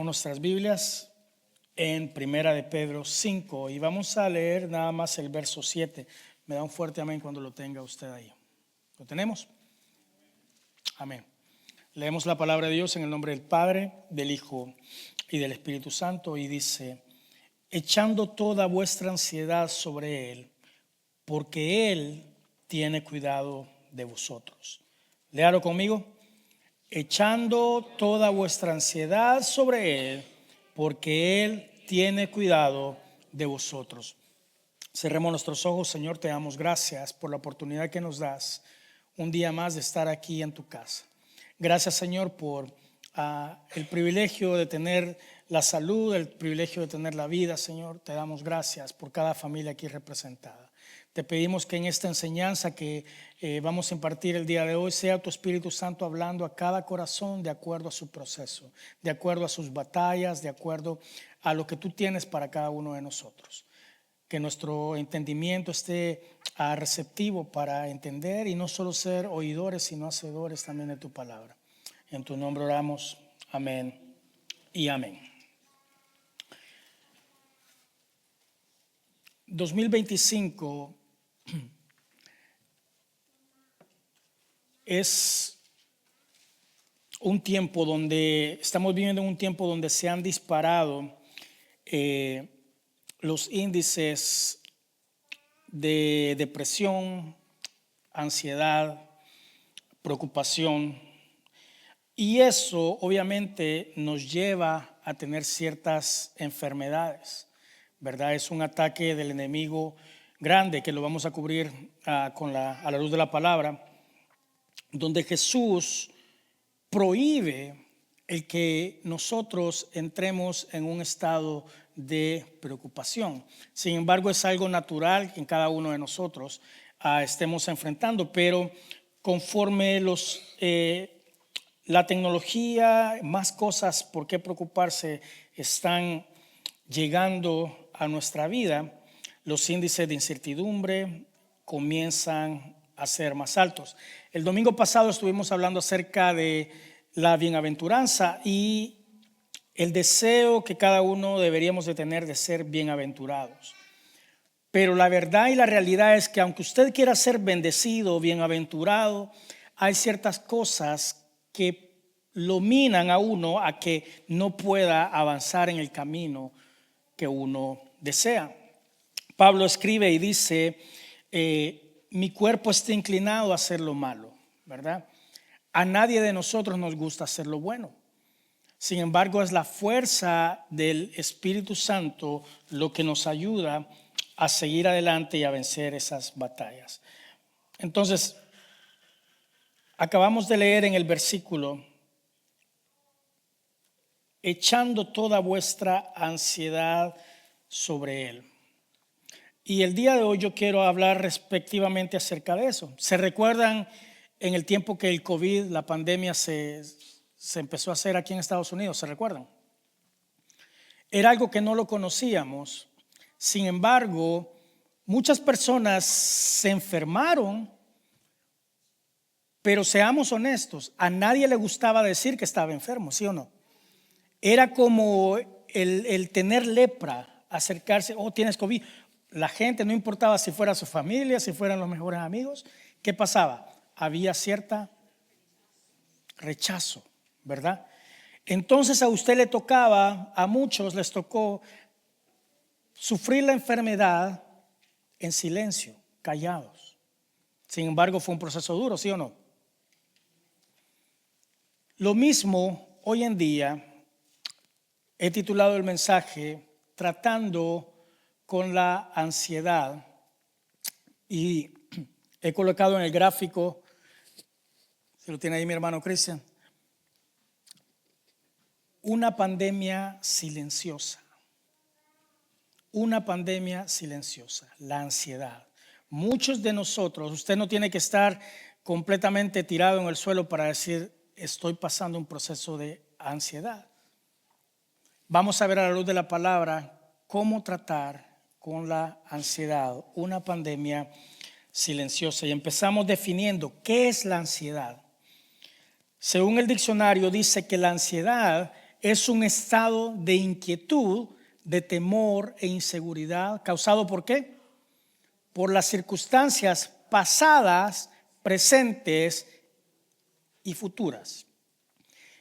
nuestras Biblias en Primera de Pedro 5 y vamos a leer nada más el verso 7. Me da un fuerte amén cuando lo tenga usted ahí. ¿Lo tenemos? Amén. Leemos la palabra de Dios en el nombre del Padre, del Hijo y del Espíritu Santo, y dice: echando toda vuestra ansiedad sobre Él, porque Él tiene cuidado de vosotros. Léalo conmigo. Echando toda vuestra ansiedad sobre Él, porque Él tiene cuidado de vosotros. Cerremos nuestros ojos. Señor, te damos gracias por la oportunidad que nos das un día más de estar aquí en tu casa. Gracias, Señor, por el privilegio de tener la salud, el privilegio de tener la vida. Señor, te damos gracias por cada familia aquí representada. Te pedimos que en esta enseñanza que vamos a impartir el día de hoy sea tu Espíritu Santo hablando a cada corazón de acuerdo a su proceso, de acuerdo a sus batallas, de acuerdo a lo que tú tienes para cada uno de nosotros. Que nuestro entendimiento esté receptivo para entender y no solo ser oidores, sino hacedores también de tu palabra. En tu nombre oramos. Amén y amén. 2025 es un tiempo donde estamos viviendo un tiempo donde se han disparado los índices de depresión, ansiedad, preocupación, y eso obviamente nos lleva a tener ciertas enfermedades, ¿verdad? Es un ataque del enemigo grande que lo vamos a cubrir a la luz de la palabra, donde Jesús prohíbe el que nosotros entremos en un estado de preocupación. Sin embargo, es algo natural que en cada uno de nosotros estemos enfrentando, pero conforme la tecnología, más cosas por qué preocuparse están llegando a nuestra vida, los índices de incertidumbre comienzan a ser más altos. El domingo pasado estuvimos hablando acerca de la bienaventuranza y el deseo que cada uno deberíamos de tener de ser bienaventurados. Pero la verdad y la realidad es que aunque usted quiera ser bendecido, bienaventurado, hay ciertas cosas que lo minan a uno a que no pueda avanzar en el camino que uno desea. Pablo escribe y dice, mi cuerpo está inclinado a hacer lo malo, ¿verdad? A nadie de nosotros nos gusta hacer lo bueno. Sin embargo, es la fuerza del Espíritu Santo lo que nos ayuda a seguir adelante y a vencer esas batallas. Entonces, acabamos de leer en el versículo: echando toda vuestra ansiedad sobre Él. Y el día de hoy yo quiero hablar respectivamente acerca de eso. ¿Se recuerdan en el tiempo que el COVID, la pandemia se empezó a hacer aquí en Estados Unidos? ¿Se recuerdan? Era algo que no lo conocíamos. Sin embargo, muchas personas se enfermaron, pero seamos honestos, a nadie le gustaba decir que estaba enfermo, ¿sí o no? Era como el tener lepra, acercarse, tienes COVID. La gente, no importaba si fuera su familia, si fueran los mejores amigos, ¿qué pasaba? Había cierta rechazo, ¿verdad? Entonces a usted le tocaba, a muchos les tocó sufrir la enfermedad en silencio, callados. Sin embargo, fue un proceso duro, ¿sí o no? Lo mismo hoy en día, he titulado el mensaje Tratando con la ansiedad, y he colocado en el gráfico, se lo tiene ahí mi hermano Cristian, una pandemia silenciosa. Una pandemia silenciosa, la ansiedad. Muchos de nosotros, usted no tiene que estar completamente tirado en el suelo para decir estoy pasando un proceso de ansiedad. Vamos a ver a la luz de la palabra cómo tratar con la ansiedad, una pandemia silenciosa. Y empezamos definiendo qué es la ansiedad. Según el diccionario dice que la ansiedad es un estado de inquietud, de temor e inseguridad, causado ¿por qué? Por las circunstancias pasadas, presentes y futuras.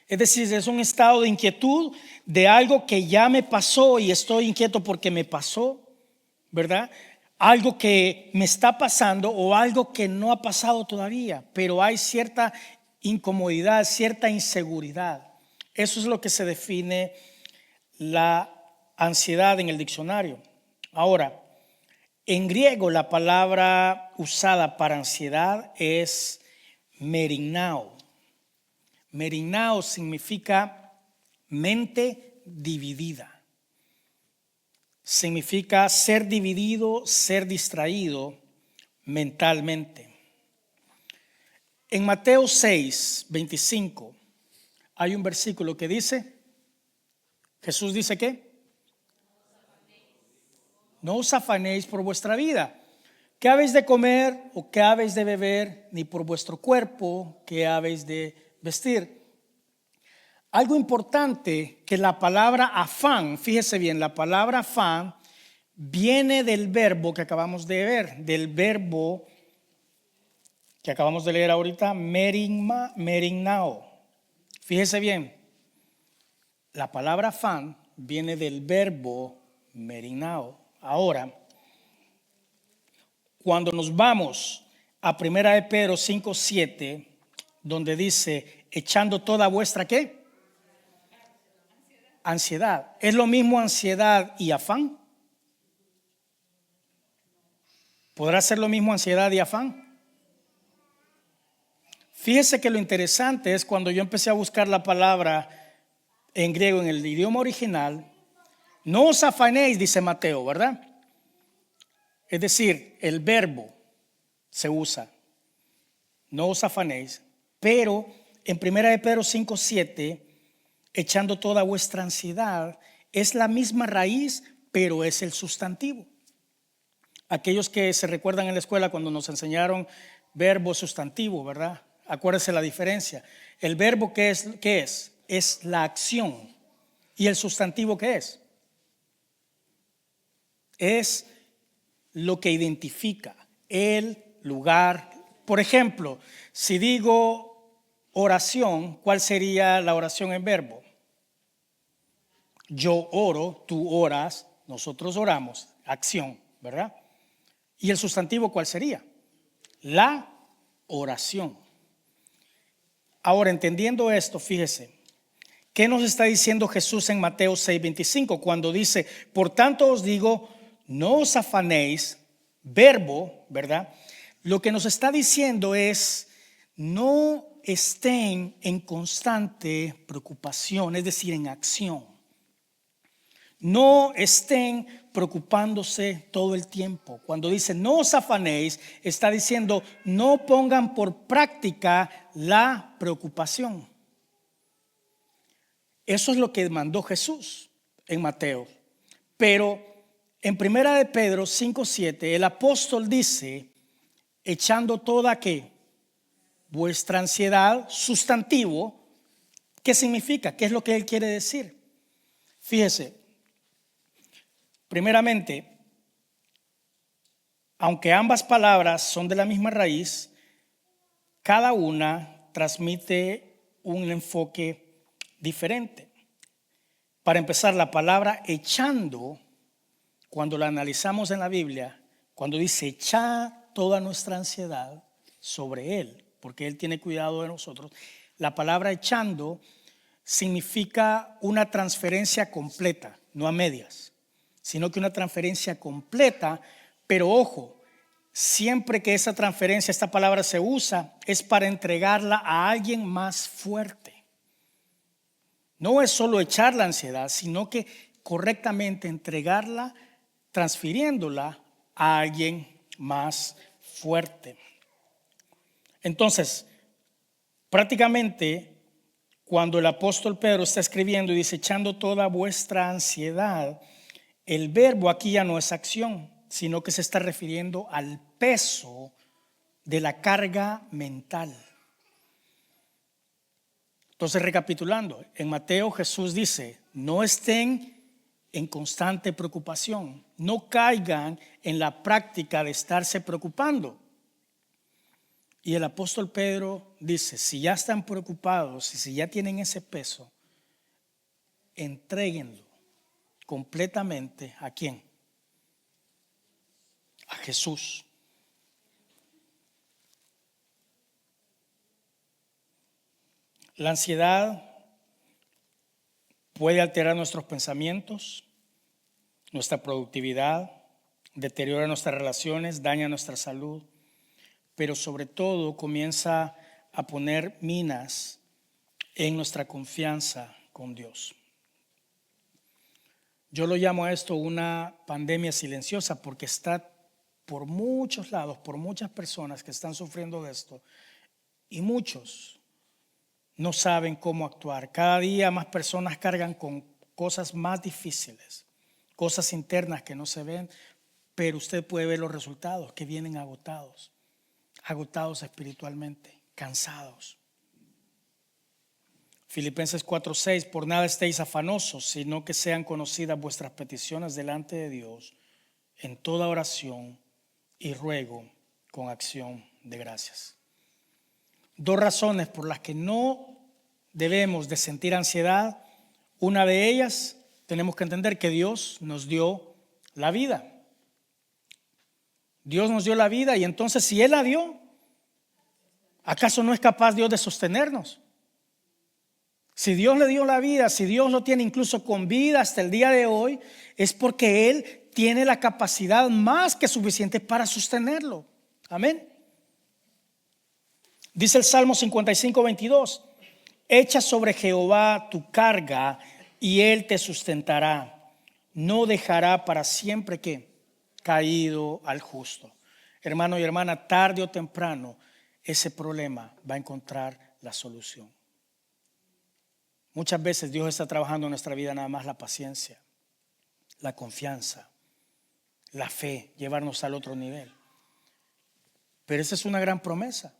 Es decir, es un estado de inquietud de algo que ya me pasó y estoy inquieto porque me pasó, ¿verdad? Algo que me está pasando o algo que no ha pasado todavía, pero hay cierta incomodidad, cierta inseguridad. Eso es lo que se define la ansiedad en el diccionario. Ahora, en griego la palabra usada para ansiedad es merignao. Merignao significa mente dividida. Significa ser dividido, ser distraído mentalmente. En Mateo 6:25 hay un versículo que dice, Jesús dice ¿qué? No os afanéis por vuestra vida, qué habéis de comer o qué habéis de beber, ni por vuestro cuerpo, qué habéis de vestir. Algo importante que la palabra afán, fíjese bien, la palabra afán viene del verbo que acabamos de ver, del verbo que acabamos de leer ahorita, merignao. Fíjese bien, la palabra afán viene del verbo merignao. Ahora, cuando nos vamos a 1 de Pedro 5:7, donde dice, echando toda vuestra ¿qué? Ansiedad. ¿Es lo mismo ansiedad y afán? ¿Podrá ser lo mismo ansiedad y afán? Fíjese que lo interesante es cuando yo empecé a buscar la palabra en griego, en el idioma original, no os afanéis, dice Mateo, ¿verdad? Es decir, el verbo se usa, no os afanéis, pero en 1 de Pedro 5:7, echando toda vuestra ansiedad, es la misma raíz, pero es el sustantivo. Aquellos que se recuerdan en la escuela cuando nos enseñaron verbo sustantivo, ¿verdad? Acuérdense la diferencia. El verbo ¿qué es? Es la acción. ¿Y el sustantivo qué es? Es lo que identifica el lugar. Por ejemplo, si digo oración, ¿cuál sería la oración en verbo? Yo oro, tú oras, nosotros oramos, acción, ¿verdad? ¿Y el sustantivo cuál sería? La oración. Ahora, entendiendo esto, fíjese, ¿qué nos está diciendo Jesús en Mateo 6:25 cuando dice, por tanto os digo, no os afanéis, verbo, ¿verdad? Lo que nos está diciendo es, no estén en constante preocupación, es decir, en acción. No estén preocupándose todo el tiempo. Cuando dice no os afanéis, está diciendo no pongan por práctica la preocupación. Eso es lo que mandó Jesús en Mateo. Pero en 1 de Pedro 5:7 el apóstol dice, echando toda ¿qué? Vuestra ansiedad, sustantivo. ¿Qué significa? ¿Qué es lo que él quiere decir? Fíjese. Primeramente, aunque ambas palabras son de la misma raíz, cada una transmite un enfoque diferente. Para empezar, la palabra echando, cuando la analizamos en la Biblia, cuando dice echa toda nuestra ansiedad sobre Él, porque Él tiene cuidado de nosotros, la palabra echando significa una transferencia completa, no a medias, sino que una transferencia completa, pero ojo, siempre que esa transferencia, esta palabra se usa, es para entregarla a alguien más fuerte. No es solo echar la ansiedad, sino que correctamente entregarla, transfiriéndola a alguien más fuerte. Entonces, prácticamente, cuando el apóstol Pedro está escribiendo y dice, echando toda vuestra ansiedad, el verbo aquí ya no es acción, sino que se está refiriendo al peso de la carga mental. Entonces, recapitulando, en Mateo Jesús dice, no estén en constante preocupación, no caigan en la práctica de estarse preocupando. Y el apóstol Pedro dice, si ya están preocupados y si ya tienen ese peso, entréguenlo completamente ¿a quién? A Jesús. La ansiedad puede alterar nuestros pensamientos, nuestra productividad, deteriora nuestras relaciones, daña nuestra salud, pero sobre todo comienza a poner minas en nuestra confianza con Dios. Yo lo llamo a esto una pandemia silenciosa porque está por muchos lados, por muchas personas que están sufriendo de esto y muchos no saben cómo actuar. Cada día más personas cargan con cosas más difíciles, cosas internas que no se ven, pero usted puede ver los resultados que vienen agotados espiritualmente, cansados. Filipenses 4:6, por nada estéis afanosos, sino que sean conocidas vuestras peticiones delante de Dios en toda oración y ruego con acción de gracias. Dos razones por las que no debemos de sentir ansiedad. Una de ellas, tenemos que entender que Dios nos dio la vida. Dios nos dio la vida y entonces si Él la dio, ¿acaso no es capaz Dios de sostenernos? Si Dios le dio la vida, si Dios lo tiene incluso con vida hasta el día de hoy, es porque Él tiene la capacidad más que suficiente para sostenerlo. Amén. Dice el Salmo 55:22, echa sobre Jehová tu carga y Él te sustentará. No dejará para siempre que caído al justo. Hermano y hermana, tarde o temprano ese problema va a encontrar la solución. Muchas veces Dios está trabajando en nuestra vida nada más la paciencia, la confianza, la fe, llevarnos al otro nivel. Pero esa es una gran promesa.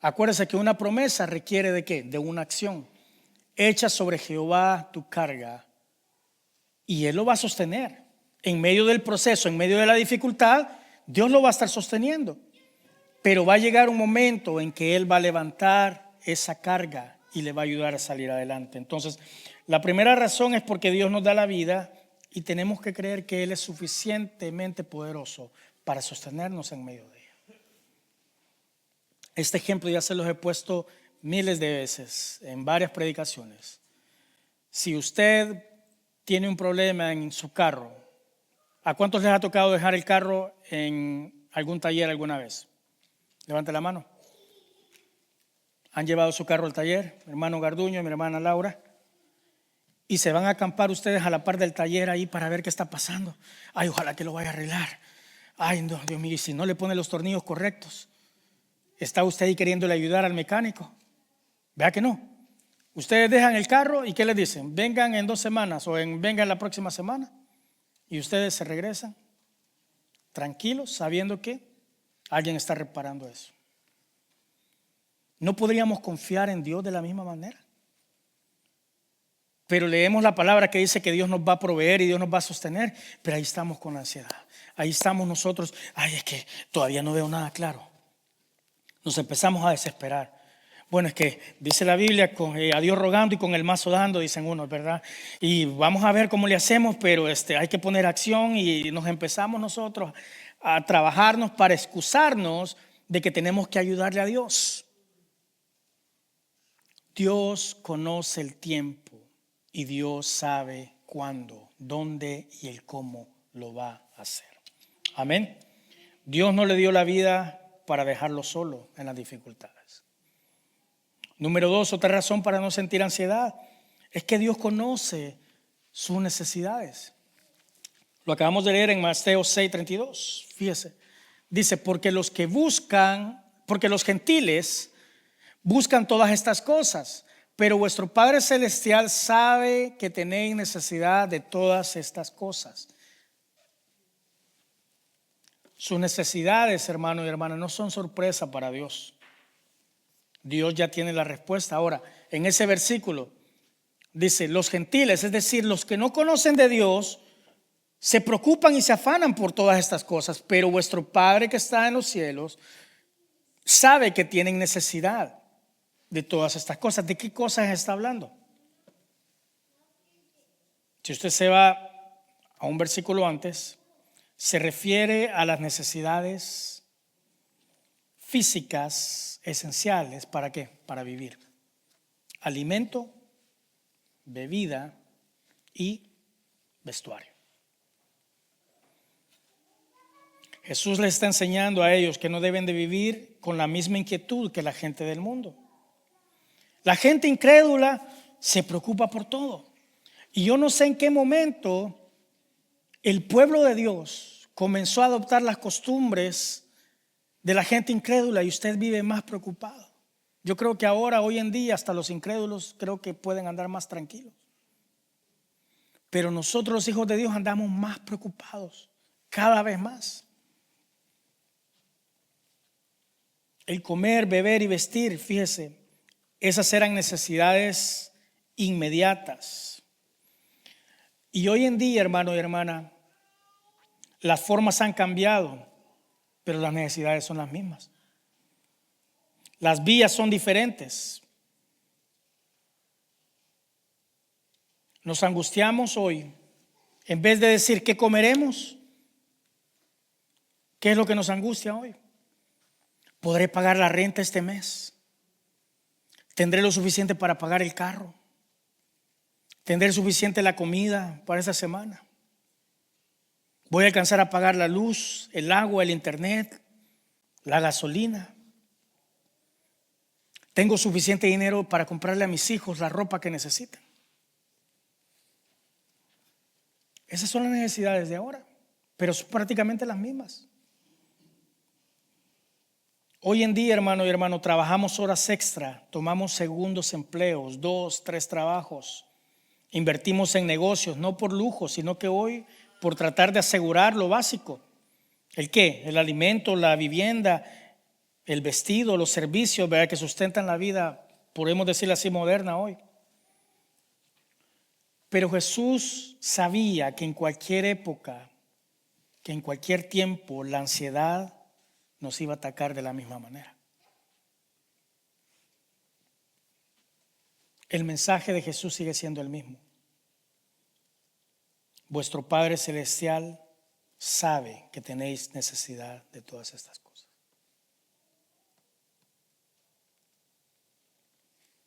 Acuérdese que una promesa requiere ¿de qué? De una acción. Echa sobre Jehová tu carga y Él lo va a sostener. En medio del proceso, en medio de la dificultad, Dios lo va a estar sosteniendo. Pero va a llegar un momento en que Él va a levantar esa carga y le va a ayudar a salir adelante. Entonces, la primera razón es porque Dios nos da la vida y tenemos que creer que Él es suficientemente poderoso para sostenernos en medio de ella. Este ejemplo ya se los he puesto miles de veces en varias predicaciones. Si usted tiene un problema en su carro, ¿a cuántos les ha tocado dejar el carro en algún taller alguna vez? Levante la mano. ¿Han llevado su carro al taller? Mi hermano Garduño, mi hermana Laura. Y se van a acampar ustedes a la par del taller ahí para ver qué está pasando. Ay, ojalá que lo vaya a arreglar. Ay, no, Dios mío, y si no le pone los tornillos correctos, ¿está usted ahí queriéndole ayudar al mecánico? Vea que no. Ustedes dejan el carro y ¿qué les dicen? Vengan en 2 semanas o vengan la próxima semana. Y ustedes se regresan tranquilos sabiendo que alguien está reparando eso. ¿No podríamos confiar en Dios de la misma manera? Pero leemos la palabra que dice que Dios nos va a proveer y Dios nos va a sostener, pero ahí estamos con la ansiedad. Ahí estamos nosotros, ay, es que todavía no veo nada claro. Nos empezamos a desesperar. Bueno, es que dice la Biblia, a Dios rogando y con el mazo dando, dicen unos, ¿verdad? Y vamos a ver cómo le hacemos, pero hay que poner acción y nos empezamos nosotros a trabajarnos para excusarnos de que tenemos que ayudarle a Dios. Dios conoce el tiempo y Dios sabe cuándo, dónde y el cómo lo va a hacer. Amén. Dios no le dio la vida para dejarlo solo en las dificultades. Número 2, otra razón para no sentir ansiedad es que Dios conoce sus necesidades. Lo acabamos de leer en Mateo 6:32. Fíjese, dice, porque los gentiles buscan todas estas cosas, pero vuestro Padre Celestial sabe que tenéis necesidad de todas estas cosas. Sus necesidades, hermano y hermana, no son sorpresa para Dios. Dios ya tiene la respuesta. Ahora, en ese versículo. Dice, los gentiles, es decir, los que no conocen de Dios, se preocupan y se afanan por todas estas cosas, pero vuestro Padre que está en los cielos sabe que tienen necesidad de todas estas cosas. ¿De qué cosas está hablando? Si usted se va a un versículo antes, se refiere a las necesidades físicas esenciales. ¿Para qué? Para vivir. Alimento, bebida y vestuario. Jesús les está enseñando a ellos que no deben de vivir con la misma inquietud que la gente del mundo. La gente incrédula se preocupa por todo. Y yo no sé en qué momento el pueblo de Dios comenzó a adoptar las costumbres de la gente incrédula y usted vive más preocupado. Yo creo que ahora, hoy en día, hasta los incrédulos creo que pueden andar más tranquilos. Pero nosotros los hijos de Dios andamos más preocupados, cada vez más. El comer, beber y vestir, fíjese, esas eran necesidades inmediatas. Y hoy en día, hermano y hermana, las formas han cambiado, pero las necesidades son las mismas. Las vías son diferentes. Nos angustiamos hoy. En vez de decir qué comeremos, ¿qué es lo que nos angustia hoy? ¿Podré pagar la renta este mes? ¿Tendré lo suficiente para pagar el carro? ¿Tendré suficiente la comida para esta semana? ¿Voy a alcanzar a pagar la luz, el agua, el internet, la gasolina? ¿Tengo suficiente dinero para comprarle a mis hijos la ropa que necesitan? Esas son las necesidades de ahora, pero son prácticamente las mismas. Hoy en día, hermano y hermano, trabajamos horas extra, tomamos segundos empleos, 2, 3 trabajos, invertimos en negocios, no por lujo, sino que hoy por tratar de asegurar lo básico. ¿El qué? El alimento, la vivienda, el vestido, los servicios, ¿verdad?, que sustentan la vida, podemos decirlo así, moderna hoy. Pero Jesús sabía que en cualquier época, que en cualquier tiempo, la ansiedad nos iba a atacar de la misma manera. El mensaje de Jesús sigue siendo el mismo. Vuestro Padre Celestial sabe que tenéis necesidad de todas estas cosas.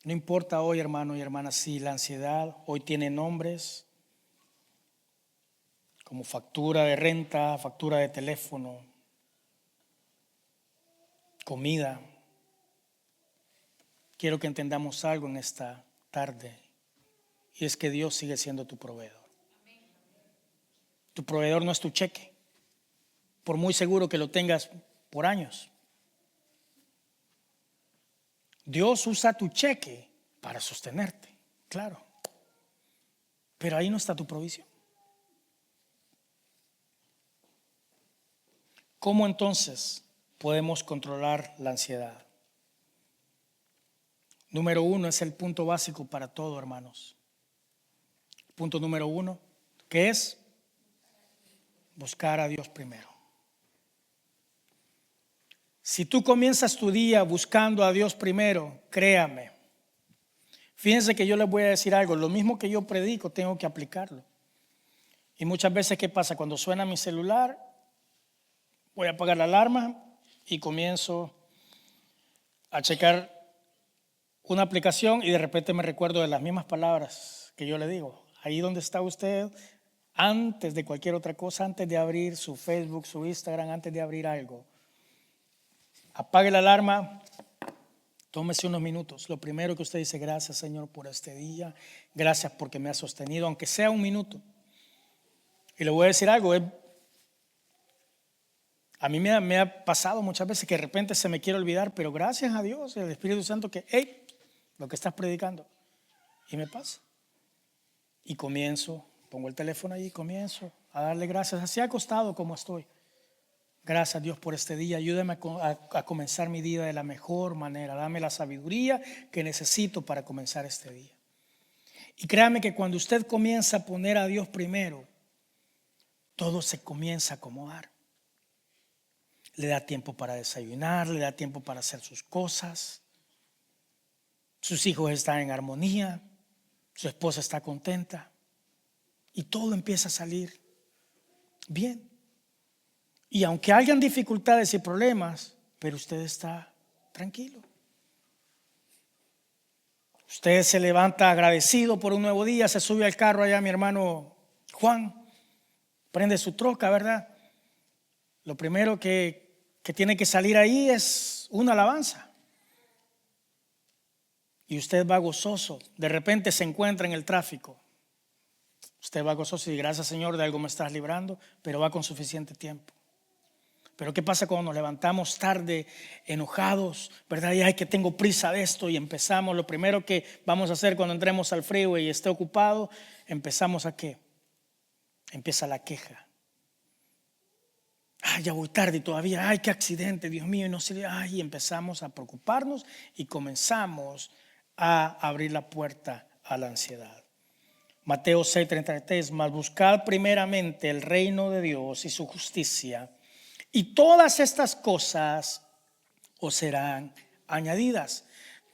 No importa hoy, hermano y hermana, si la ansiedad hoy tiene nombres como factura de renta, factura de teléfono, comida. Quiero que entendamos algo en esta tarde, y es que Dios sigue siendo tu proveedor. Tu proveedor no es tu cheque, por muy seguro que lo tengas por años. Dios usa tu cheque para sostenerte, claro, pero ahí no está tu provisión. ¿Cómo entonces podemos controlar la ansiedad? Número 1 es el punto básico para todo, hermanos. Punto número 1, ¿qué es? Buscar a Dios primero. Si tú comienzas tu día buscando a Dios primero, créame, fíjense que yo les voy a decir algo, lo mismo que yo predico tengo que aplicarlo. Y muchas veces, ¿qué pasa? Cuando suena mi celular, voy a apagar la alarma y comienzo a checar una aplicación y de repente me recuerdo de las mismas palabras que yo le digo. Ahí donde está usted, antes de cualquier otra cosa, antes de abrir su Facebook, su Instagram, antes de abrir algo, apague la alarma, tómese unos minutos. Lo primero que usted dice: gracias, Señor, por este día, gracias porque me ha sostenido, aunque sea un minuto. Y le voy a decir algo, a mí me ha pasado muchas veces que de repente se me quiere olvidar, pero gracias a Dios, el Espíritu Santo, que hey, lo que estás predicando, y me pasa. Y comienzo, pongo el teléfono allí, comienzo a darle gracias, así acostado como estoy. Gracias, Dios, por este día. Ayúdame a comenzar mi día de la mejor manera. Dame la sabiduría que necesito para comenzar este día. Y créame que cuando usted comienza a poner a Dios primero, todo se comienza a acomodar. Le da tiempo para desayunar, le da tiempo para hacer sus cosas. Sus hijos están en armonía, su esposa está contenta y todo empieza a salir bien. Y aunque hayan dificultades y problemas, pero usted está tranquilo. Usted se levanta agradecido por un nuevo día, se sube al carro allá, mi hermano Juan, prende su troca, ¿verdad? Lo primero que tiene que salir ahí es una alabanza. Y usted va gozoso. De repente se encuentra en el tráfico. Usted va gozoso y gracias, Señor, de algo me estás librando, pero va con suficiente tiempo. Pero ¿qué pasa cuando nos levantamos tarde, enojados, verdad? Y ay, que tengo prisa de esto y empezamos. Lo primero que vamos a hacer cuando entremos al freeway y esté ocupado, empezamos a ¿qué? Empieza la queja. Ay, ya voy tarde todavía. Ay, qué accidente, Dios mío. Y no sé, ay, empezamos a preocuparnos y comenzamos a abrir la puerta a la ansiedad. Mateo 6:33, mas buscad primeramente el reino de Dios y su justicia, y todas estas cosas os serán añadidas.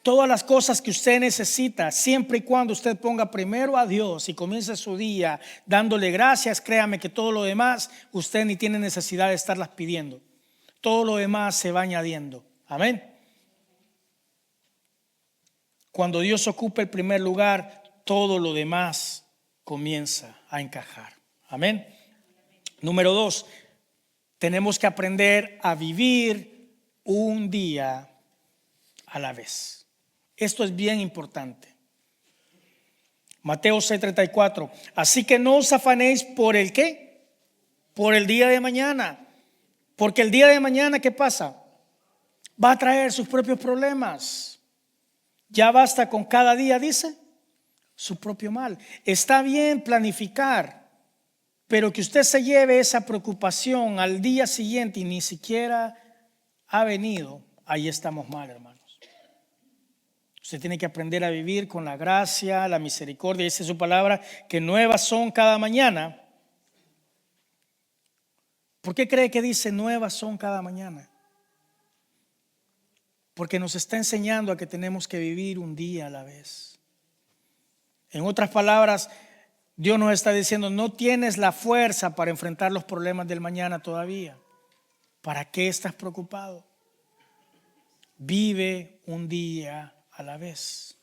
Todas las cosas que usted necesita, siempre y cuando usted ponga primero a Dios y comience su día dándole gracias, créame que todo lo demás usted ni tiene necesidad de estarlas pidiendo. Todo lo demás se va añadiendo. Amén. Cuando Dios ocupa el primer lugar, todo lo demás comienza a encajar. Amén. Número 2. Tenemos que aprender a vivir un día a la vez. Esto es bien importante. Mateo 6:34. Así que no os afanéis por el ¿qué? Por el día de mañana. Porque el día de mañana, ¿qué pasa? Va a traer sus propios problemas. Ya basta con cada día, dice, su propio mal. Está bien planificar, pero que usted se lleve esa preocupación al día siguiente y ni siquiera ha venido, ahí estamos mal, hermanos. Usted tiene que aprender a vivir con la gracia, la misericordia. Dice su palabra que nuevas son cada mañana. ¿Por qué cree que dice nuevas son cada mañana? Porque nos está enseñando a que tenemos que vivir un día a la vez. En otras palabras, Dios nos está diciendo, no tienes la fuerza para enfrentar los problemas del mañana todavía. ¿Para qué estás preocupado? Vive un día a la vez.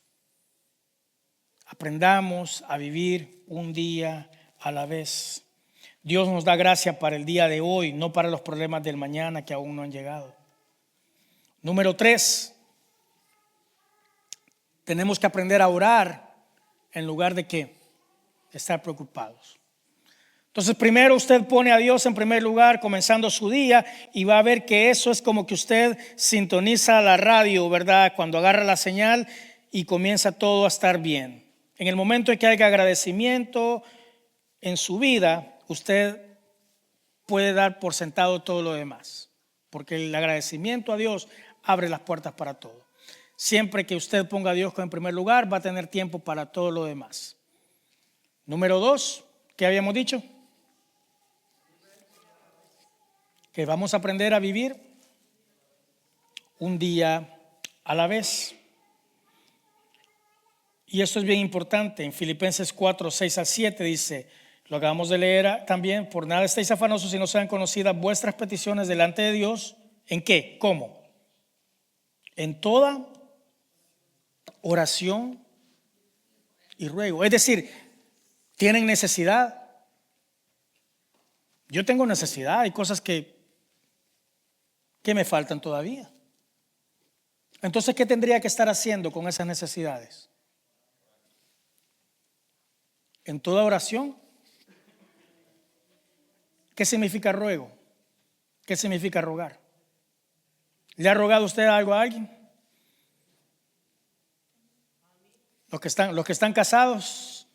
Aprendamos a vivir un día a la vez. Dios nos da gracia para el día de hoy, no para los problemas del mañana que aún no han llegado. Número 3. Tenemos que aprender a orar en lugar de ¿qué? Estar preocupados. Entonces primero usted pone a Dios en primer lugar comenzando su día y va a ver que eso es como que usted sintoniza la radio, ¿verdad? Cuando agarra la señal y comienza todo a estar bien. En el momento en que haya agradecimiento en su vida, usted puede dar por sentado todo lo demás, porque el agradecimiento a Dios abre las puertas para todo. Siempre que usted ponga a Dios en primer lugar, va a tener tiempo para todo lo demás. Número 2, ¿qué habíamos dicho? Que vamos a aprender a vivir un día a la vez. Y esto es bien importante. En Filipenses 4:6-7 dice, lo acabamos de leer también, por nada estéis afanosos si no sean conocidas vuestras peticiones delante de Dios. ¿En qué? ¿Cómo? En toda oración y ruego. Es decir, tienen necesidad. Yo tengo necesidad, hay cosas que me faltan todavía. Entonces, ¿qué tendría que estar haciendo con esas necesidades? En toda oración. ¿Qué significa ruego? ¿Qué significa rogar? ¿Le ha rogado usted algo a alguien? Los que están casados,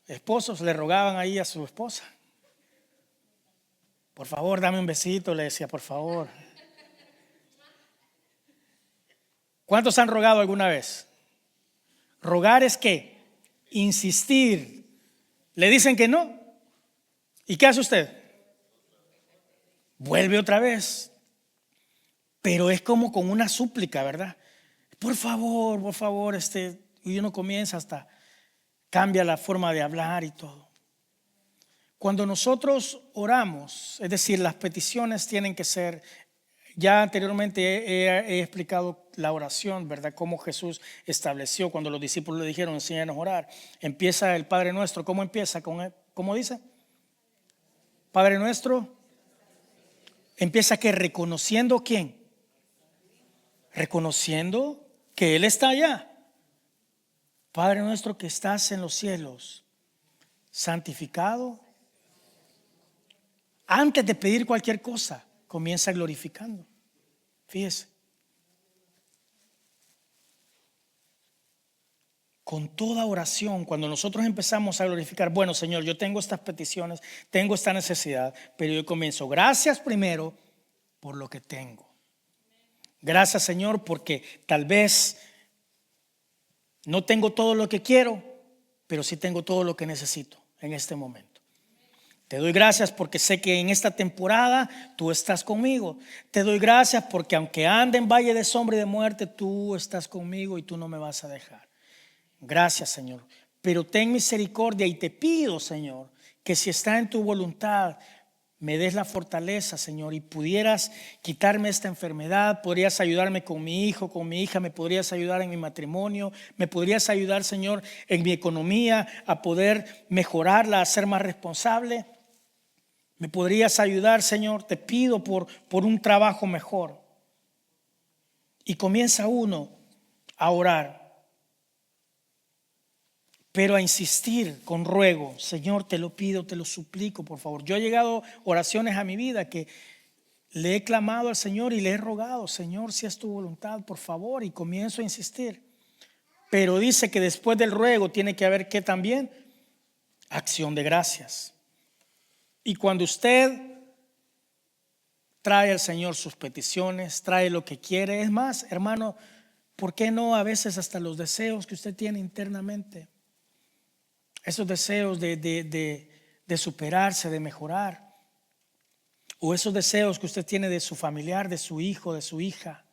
esposos, le rogaban ahí a su esposa. Por favor, dame un besito, le decía, por favor. ¿Cuántos han rogado alguna vez? Rogar es ¿qué? Insistir. Le dicen que no. ¿Y qué hace usted? Vuelve otra vez. Pero es como con una súplica, ¿verdad? Por favor, y uno comienza hasta cambia la forma de hablar y todo. Cuando nosotros oramos, es decir, las peticiones tienen que ser, ya anteriormente he explicado la oración, ¿verdad? Cómo Jesús estableció cuando los discípulos le dijeron, enséñanos a orar. Empieza el Padre Nuestro. ¿Cómo empieza? ¿Cómo dice? Padre Nuestro. Empieza que reconociendo ¿quién? Reconociendo que Él está allá. Padre nuestro que estás en los cielos, santificado. Antes de pedir cualquier cosa, comienza glorificando. Fíjese. Con toda oración, cuando nosotros empezamos a glorificar, bueno Señor, yo tengo estas peticiones, tengo esta necesidad, pero yo comienzo, gracias primero por lo que tengo. Gracias Señor porque tal vez no tengo todo lo que quiero, pero sí tengo todo lo que necesito en este momento. Te doy gracias porque sé que en esta temporada tú estás conmigo. Te doy gracias porque aunque ande en valle de sombra y de muerte, tú estás conmigo y tú no me vas a dejar. Gracias, Señor. Pero ten misericordia y te pido, Señor, que si está en tu voluntad, me des la fortaleza, Señor, y pudieras quitarme esta enfermedad, podrías ayudarme con mi hijo, con mi hija, me podrías ayudar en mi matrimonio, me podrías ayudar, Señor, en mi economía, a poder mejorarla, a ser más responsable. Me podrías ayudar, Señor, te pido por un trabajo mejor. Y comienza uno a orar, pero a insistir con ruego. Señor, te lo pido, te lo suplico, por favor. Yo he llegado oraciones a mi vida que le he clamado al Señor y le he rogado, Señor, si es tu voluntad, por favor, y comienzo a insistir. Pero dice que después del ruego tiene que haber ¿qué también? Acción de gracias. Y cuando usted trae al Señor sus peticiones, trae lo que quiere, es más, hermano, ¿por qué no a veces hasta los deseos que usted tiene internamente? Esos deseos de superarse, de mejorar, o esos deseos que usted tiene de su familiar, de su hijo, de su hija.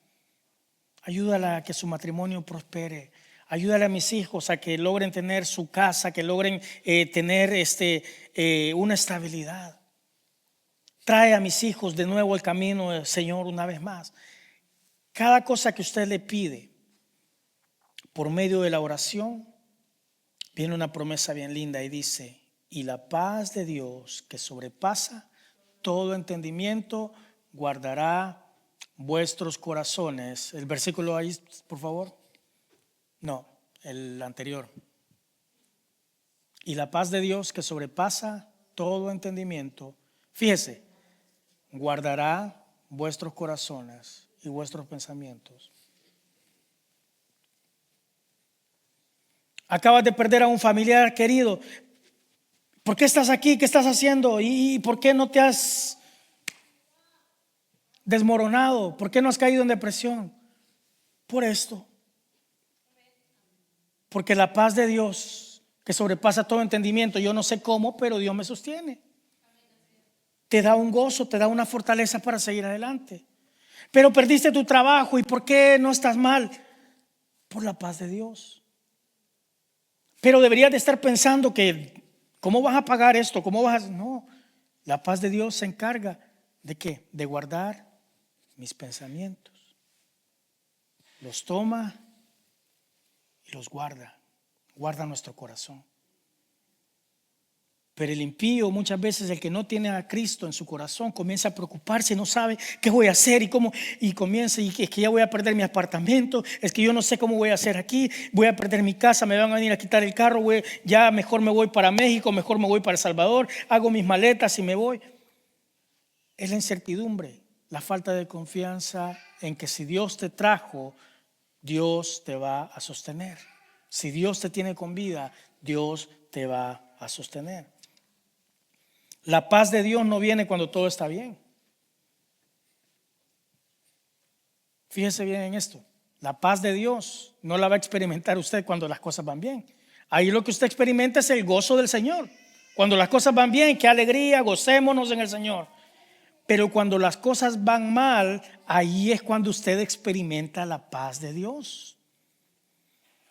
Ayúdala a que su matrimonio prospere. Ayúdale a mis hijos a que logren tener su casa, que logren tener una estabilidad. Trae a mis hijos de nuevo al camino, Señor, una vez más. Cada cosa que usted le pide por medio de la oración, viene una promesa bien linda y dice, y la paz de Dios que sobrepasa todo entendimiento guardará vuestros corazones. El versículo ahí, por favor. No, el anterior. Y la paz de Dios que sobrepasa todo entendimiento, fíjese, guardará vuestros corazones y vuestros pensamientos. Acabas de perder a un familiar querido. ¿Por qué estás aquí? ¿Qué estás haciendo? ¿Y por qué no te has desmoronado? ¿Por qué no has caído en depresión? Por esto. Porque la paz de Dios que sobrepasa todo entendimiento, yo no sé cómo, pero Dios me sostiene. Te da un gozo, te da una fortaleza para seguir adelante. Pero perdiste tu trabajo, ¿y por qué no estás mal? Por la paz de Dios. Pero deberías de estar pensando que ¿cómo vas a pagar esto? ¿Cómo vas a...? No, la paz de Dios se encarga ¿de qué? De guardar mis pensamientos. Los toma y los guarda. Guarda nuestro corazón. Pero el impío, muchas veces el que no tiene a Cristo en su corazón, comienza a preocuparse, no sabe qué voy a hacer y cómo, y comienza, y es que ya voy a perder mi apartamento, es que yo no sé cómo voy a hacer aquí, voy a perder mi casa, me van a venir a quitar el carro, ya mejor me voy para México, mejor me voy para El Salvador, hago mis maletas y me voy. Es la incertidumbre, la falta de confianza en que si Dios te trajo, Dios te va a sostener. Si Dios te tiene con vida, Dios te va a sostener. La paz de Dios no viene cuando todo está bien. Fíjese bien en esto. La paz de Dios no la va a experimentar usted cuando las cosas van bien. Ahí lo que usted experimenta es el gozo del Señor. Cuando las cosas van bien, qué alegría, gocémonos en el Señor. Pero cuando las cosas van mal, ahí es cuando usted experimenta la paz de Dios.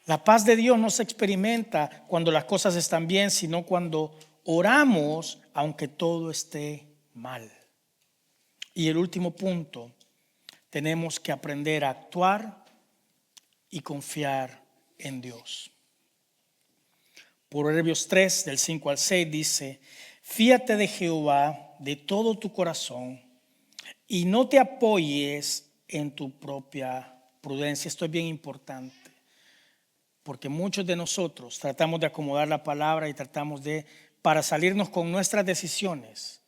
La paz de Dios no se experimenta cuando las cosas están bien, sino cuando oramos aunque todo esté mal. Y el último punto, tenemos que aprender a actuar y confiar en Dios. Proverbios 3, del 5 al 6 dice: fíate de Jehová de todo tu corazón y no te apoyes en tu propia prudencia. Esto es bien importante, porque muchos de nosotros tratamos de acomodar la palabra y tratamos de, para salirnos con nuestras decisiones,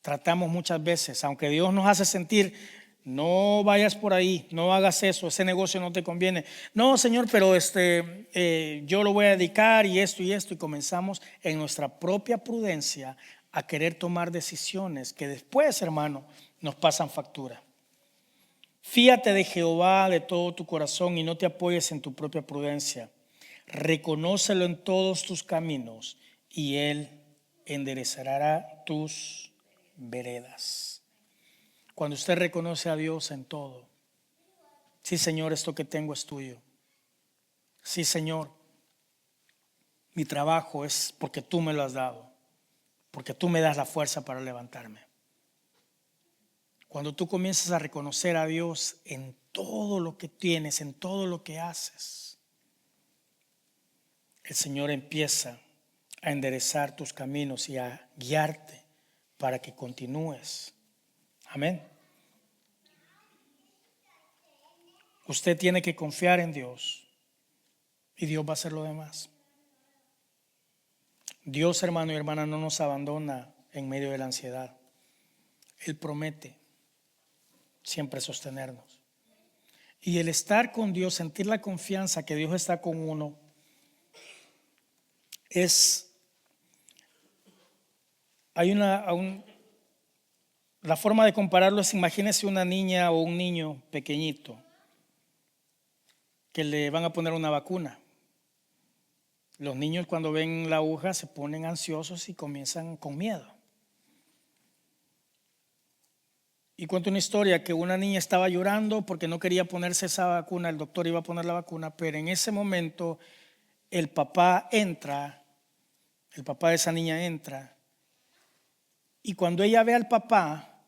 tratamos muchas veces, aunque Dios nos hace sentir: no vayas por ahí, no hagas eso, ese negocio no te conviene. No, Señor, pero yo lo voy a dedicar y esto, y comenzamos en nuestra propia prudencia a querer tomar decisiones que después, hermano, nos pasan factura. Fíate de Jehová de todo tu corazón y no te apoyes en tu propia prudencia. Reconócelo en todos tus caminos y Él enderezará tus veredas. Cuando usted reconoce a Dios en todo: sí, Señor, esto que tengo es tuyo. Sí, Señor, mi trabajo es porque tú me lo has dado, porque tú me das la fuerza para levantarme. Cuando tú comienzas a reconocer a Dios en todo lo que tienes, en todo lo que haces, el Señor empieza a enderezar tus caminos y a guiarte para que continúes. Amén. Usted tiene que confiar en Dios y Dios va a hacer lo demás. Dios, hermano y hermana, no nos abandona en medio de la ansiedad. Él promete siempre sostenernos. Y el estar con Dios, sentir la confianza que Dios está con uno, la forma de compararlo es: imagínese una niña o un niño pequeñito que le van a poner una vacuna. Los niños, cuando ven la aguja, se ponen ansiosos y comienzan con miedo. Y cuento una historia que una niña estaba llorando porque no quería ponerse esa vacuna. El doctor iba a poner la vacuna, pero en ese momento el papá de esa niña entra, y cuando ella ve al papá,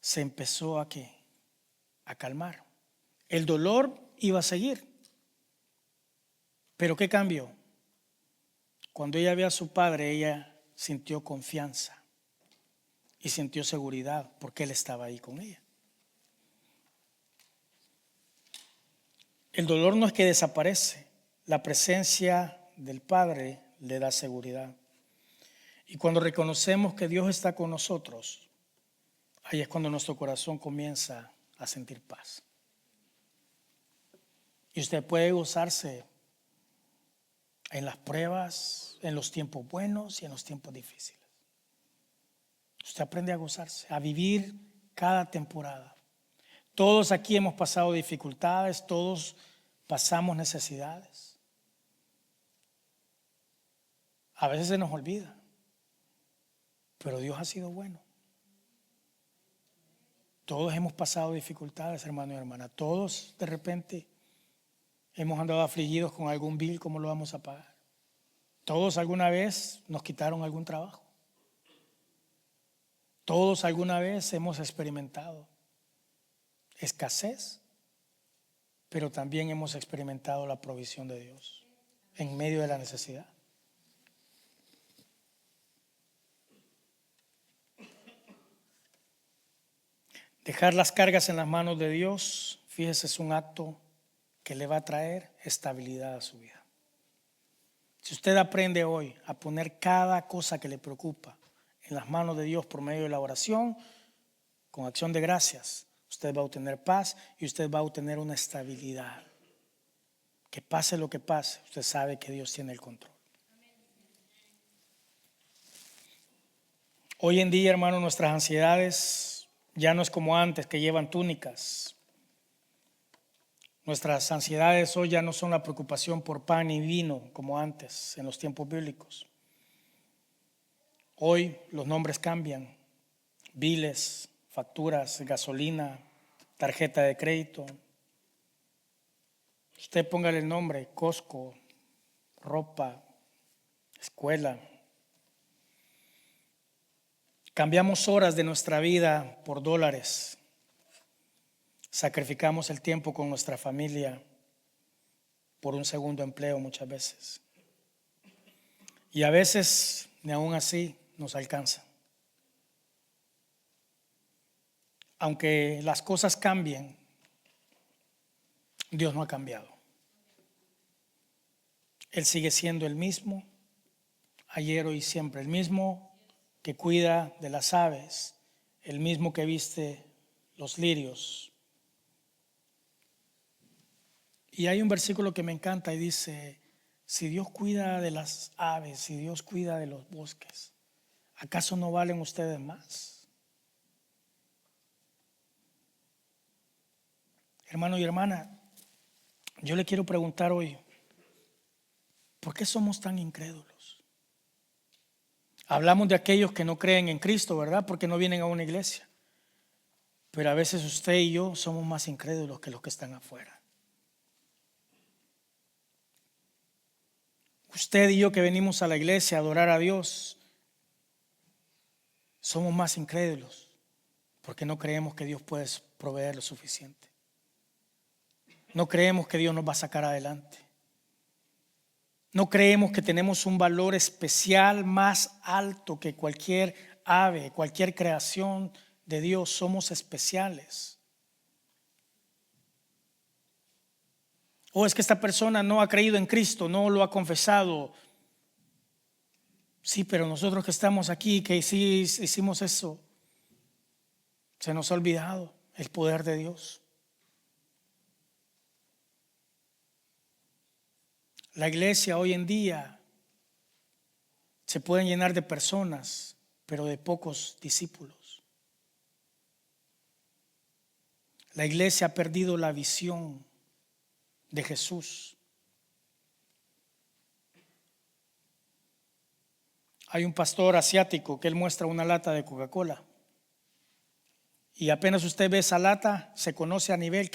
se empezó a calmar. El dolor iba a seguir, pero ¿qué cambió? Cuando ella ve a su padre, ella sintió confianza y sintió seguridad porque él estaba ahí con ella. El dolor no es que desaparece, la presencia del Padre le da seguridad. Y cuando reconocemos que Dios está con nosotros, ahí es cuando nuestro corazón comienza a sentir paz. Y usted puede gozarse en las pruebas, en los tiempos buenos y en los tiempos difíciles. Usted aprende a gozarse, a vivir cada temporada. Todos aquí hemos pasado dificultades, todos pasamos necesidades. A veces se nos olvida, pero Dios ha sido bueno. Todos hemos pasado dificultades, hermano y hermana. Todos de repente hemos andado afligidos con algún bill. ¿Cómo lo vamos a pagar? Todos alguna vez nos quitaron algún trabajo. Todos alguna vez hemos experimentado escasez, pero también hemos experimentado la provisión de Dios en medio de la necesidad. Dejar las cargas en las manos de Dios, fíjese, es un acto que le va a traer estabilidad a su vida. Si usted aprende hoy a poner cada cosa que le preocupa en las manos de Dios por medio de la oración, con acción de gracias, usted va a obtener paz y usted va a obtener una estabilidad. Que pase lo que pase, usted sabe que Dios tiene el control. Hoy en día, hermano, nuestras ansiedades ya no es como antes, que llevan túnicas. Nuestras ansiedades hoy ya no son la preocupación por pan y vino como antes en los tiempos bíblicos. Hoy los nombres cambian: biles, facturas, gasolina, tarjeta de crédito. Usted póngale el nombre: Costco, ropa, escuela. Cambiamos horas de nuestra vida por dólares. Sacrificamos el tiempo con nuestra familia por un segundo empleo muchas veces. Y a veces, ni aún así, nos alcanza. Aunque las cosas cambien, Dios no ha cambiado. Él sigue siendo el mismo, ayer, hoy y siempre. El mismo que cuida de las aves, el mismo que viste los lirios. Y hay un versículo que me encanta y dice: si Dios cuida de las aves, si Dios cuida de los bosques, ¿acaso no valen ustedes más? Hermano y hermana, yo le quiero preguntar hoy, ¿por qué somos tan incrédulos? Hablamos de aquellos que no creen en Cristo, ¿verdad? Porque no vienen a una iglesia. Pero a veces usted y yo somos más incrédulos que los que están afuera. Usted y yo que venimos a la iglesia a adorar a Dios, somos más incrédulos porque no creemos que Dios puede proveer lo suficiente. No creemos que Dios nos va a sacar adelante. No creemos que tenemos un valor especial más alto que cualquier ave, cualquier creación de Dios. Somos especiales. O es que esta persona no ha creído en Cristo, no lo ha confesado. Sí, pero nosotros que estamos aquí, que sí hicimos eso, se nos ha olvidado el poder de Dios. La iglesia hoy en día se pueden llenar de personas, pero de pocos discípulos. La iglesia ha perdido la visión de Jesús. Hay un pastor asiático que él muestra una lata de Coca-Cola y apenas usted ve esa lata, se conoce a nivel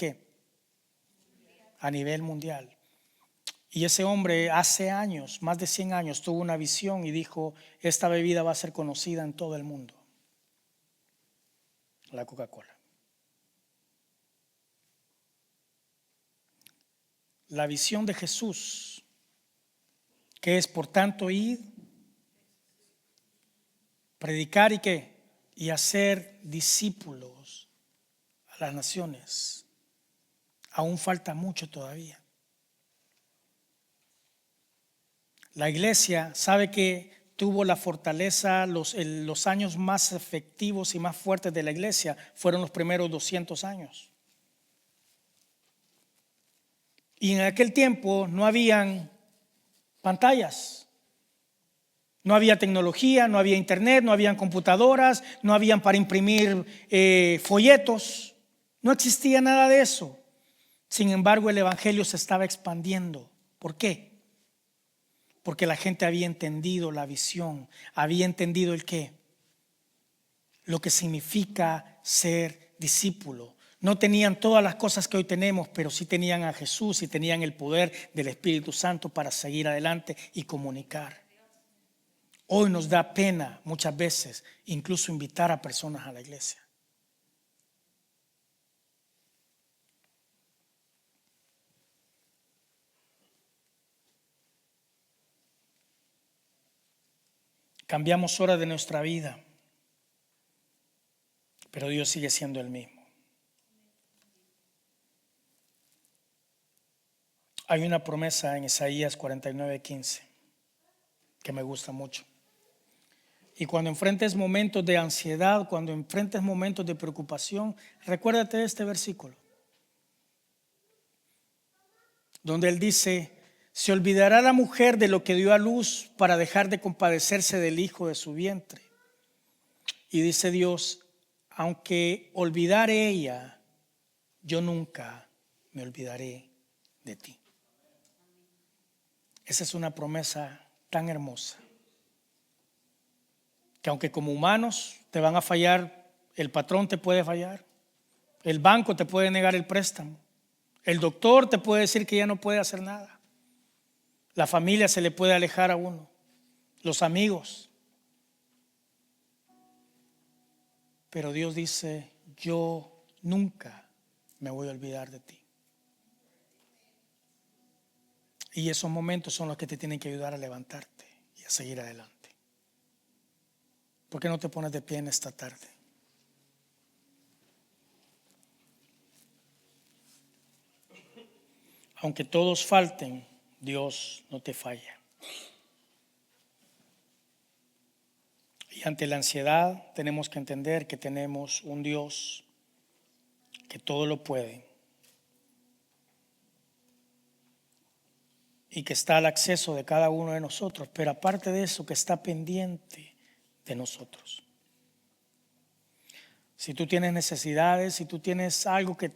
a nivel mundial. Y ese hombre hace años, más de 100 años, tuvo una visión y dijo: esta bebida va a ser conocida en todo el mundo, la Coca-Cola. La visión de Jesús, que es por tanto ir, predicar y hacer discípulos a las naciones, aún falta mucho todavía. La iglesia sabe que tuvo la fortaleza, los años más efectivos y más fuertes de la iglesia fueron los primeros 200 años. Y en aquel tiempo no habían pantallas, no había tecnología, no había internet, no habían computadoras, no habían para imprimir folletos, no existía nada de eso. Sin embargo, el evangelio se estaba expandiendo. ¿Por qué? Porque la gente había entendido la visión, había entendido lo que significa ser discípulo. No tenían todas las cosas que hoy tenemos, pero sí tenían a Jesús y tenían el poder del Espíritu Santo para seguir adelante y comunicar. Hoy nos da pena muchas veces incluso invitar a personas a la iglesia. Cambiamos horas de nuestra vida, pero Dios sigue siendo el mismo. Hay una promesa en Isaías 49:15 que me gusta mucho. Y cuando enfrentes momentos de ansiedad, cuando enfrentes momentos de preocupación, recuérdate de este versículo, donde él dice: se olvidará la mujer de lo que dio a luz para dejar de compadecerse del hijo de su vientre. Y dice Dios, aunque olvidare ella, yo nunca me olvidaré de ti. Esa es una promesa tan hermosa, que aunque como humanos te van a fallar, el patrón te puede fallar, el banco te puede negar el préstamo, el doctor te puede decir que ya no puede hacer nada, la familia se le puede alejar a uno, los amigos. Pero Dios dice, yo nunca me voy a olvidar de ti. Y esos momentos son los que te tienen que ayudar a levantarte y a seguir adelante. ¿Por qué no te pones de pie en esta tarde? Aunque todos falten, Dios no te falla. Y ante la ansiedad tenemos que entender que tenemos un Dios que todo lo puede y que está al acceso de cada uno de nosotros, pero aparte de eso, que está pendiente de nosotros. Si tú tienes necesidades, si tú tienes algo que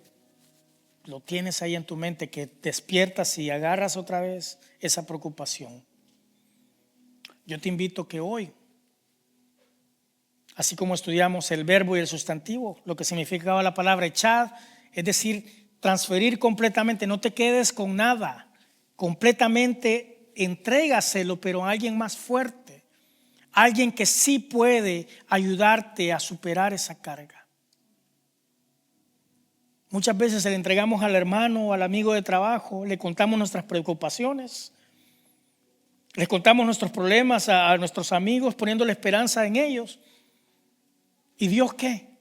lo tienes ahí en tu mente, que despiertas y agarras otra vez esa preocupación, yo te invito que hoy, así como estudiamos el verbo y el sustantivo, lo que significaba la palabra echad, es decir, transferir completamente, no te quedes con nada, completamente entrégaselo, pero a alguien más fuerte, alguien que sí puede ayudarte a superar esa carga. Muchas veces se le entregamos al hermano o al amigo de trabajo, le contamos nuestras preocupaciones, le contamos nuestros problemas a nuestros amigos, poniéndole esperanza en ellos. ¿Y Dios qué?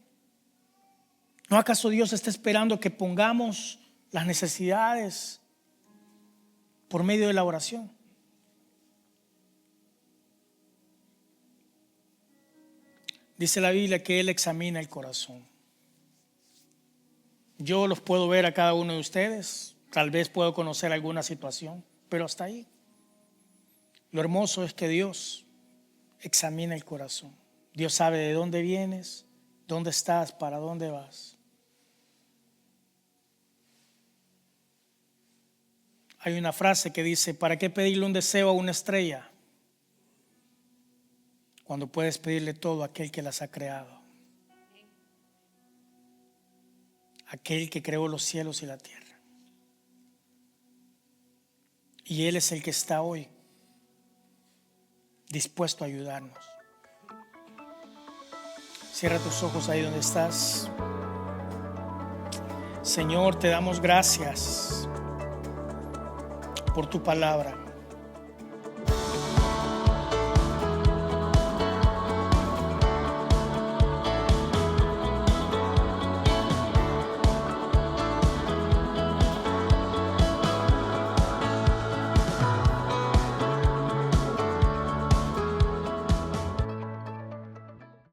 ¿No acaso Dios está esperando que pongamos las necesidades por medio de la oración? Dice la Biblia que Él examina el corazón. Yo los puedo ver a cada uno de ustedes, tal vez puedo conocer alguna situación, pero hasta ahí. Lo hermoso es que Dios examina el corazón. Dios sabe de dónde vienes, dónde estás, para dónde vas. Hay una frase que dice, ¿para qué pedirle un deseo a una estrella cuando puedes pedirle todo a aquel que las ha creado? Aquel que creó los cielos y la tierra. Y Él es el que está hoy dispuesto a ayudarnos. Cierra tus ojos ahí donde estás. Señor, te damos gracias por tu palabra.